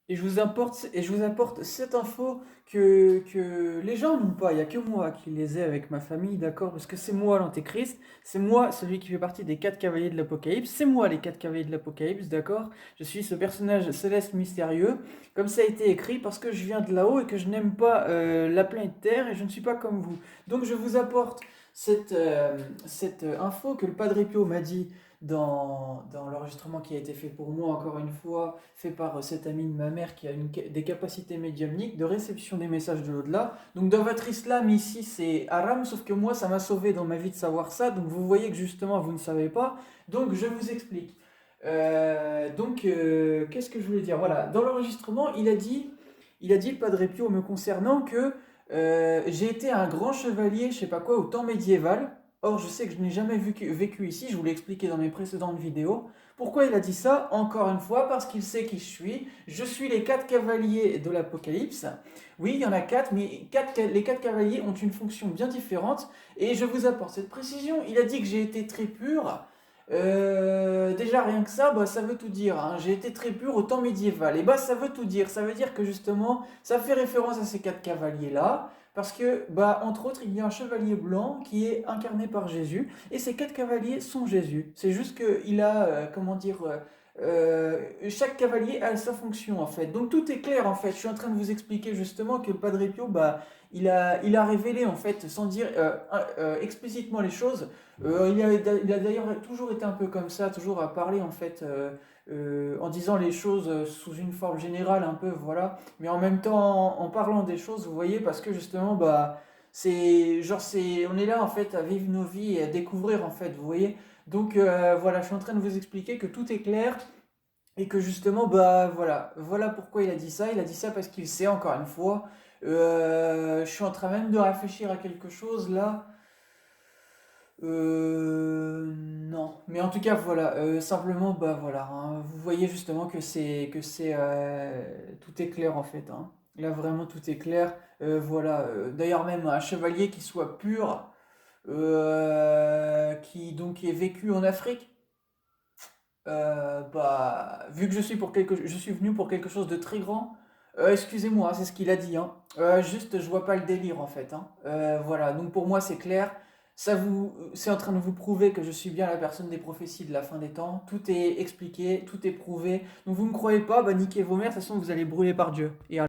Et je vous apporte cette info que les gens n'ont pas. Il n'y a que moi qui les ai avec ma famille, d'accord? Parce que c'est moi l'antéchrist, c'est moi celui qui fait partie des quatre cavaliers de l'Apocalypse, c'est moi les quatre cavaliers de l'Apocalypse, d'accord? Je suis ce personnage céleste mystérieux, comme ça a été écrit, parce que je viens de là-haut et que je n'aime pas la planète Terre et je ne suis pas comme vous. Donc je vous apporte cette info que le Padre Pio m'a dit dans l'enregistrement qui a été fait pour moi, encore une fois, fait par cet ami de ma mère qui a des capacités médiumniques de réception des messages de l'au-delà. Donc dans votre islam, ici, c'est haram, sauf que moi, ça m'a sauvé dans ma vie de savoir ça. Donc vous voyez que justement, vous ne savez pas. Donc je vous explique. Qu'est-ce que je voulais dire? Voilà, dans l'enregistrement, il a dit le Padre Pio me concernant que j'ai été un grand chevalier, je sais pas quoi, au temps médiéval. Or, je sais que je n'ai jamais vécu ici, je vous l'ai expliqué dans mes précédentes vidéos. Pourquoi il a dit ça? Encore une fois, parce qu'il sait qui je suis. Je suis les quatre cavaliers de l'Apocalypse. Oui, il y en a quatre, mais les quatre cavaliers ont une fonction bien différente. Et je vous apporte cette précision. Il a dit que j'ai été très pur. Déjà, rien que ça, bah, ça veut tout dire, hein. J'ai été très pur au temps médiéval. Et bah, ça veut tout dire. Ça veut dire que justement, ça fait référence à ces quatre cavaliers-là. Parce que, bah, entre autres, il y a un chevalier blanc qui est incarné par Jésus, et ces quatre cavaliers sont Jésus. C'est juste qu'il a, comment dire, chaque cavalier a sa fonction en fait. Donc tout est clair en fait. Je suis en train de vous expliquer justement que le Padre Pio, bah, il a révélé en fait, sans dire explicitement les choses. Il a d'ailleurs toujours été un peu comme ça, toujours à parler en fait. En disant les choses sous une forme générale un peu, voilà, mais en même temps en parlant des choses, vous voyez, parce que justement, bah, on est là en fait à vivre nos vies et à découvrir en fait, vous voyez. Donc voilà, je suis en train de vous expliquer que tout est clair et que justement, bah voilà pourquoi il a dit ça. Il a dit ça parce qu'il sait, encore une fois. Je suis en train même de réfléchir à quelque chose là. Non, mais en tout cas voilà, simplement bah voilà, hein, vous voyez justement tout est clair en fait, hein. Là vraiment tout est clair. Voilà, d'ailleurs même un chevalier qui soit pur, qui donc est vécu en Afrique. Bah vu que je suis venu pour quelque chose de très grand. Excusez-moi, c'est ce qu'il a dit, hein. Juste je vois pas le délire en fait, hein. Voilà, donc pour moi c'est clair. C'est en train de vous prouver que je suis bien la personne des prophéties de la fin des temps. Tout est expliqué, tout est prouvé. Donc vous me croyez pas, bah niquez vos mères, de toute façon vous allez brûler par Dieu. Et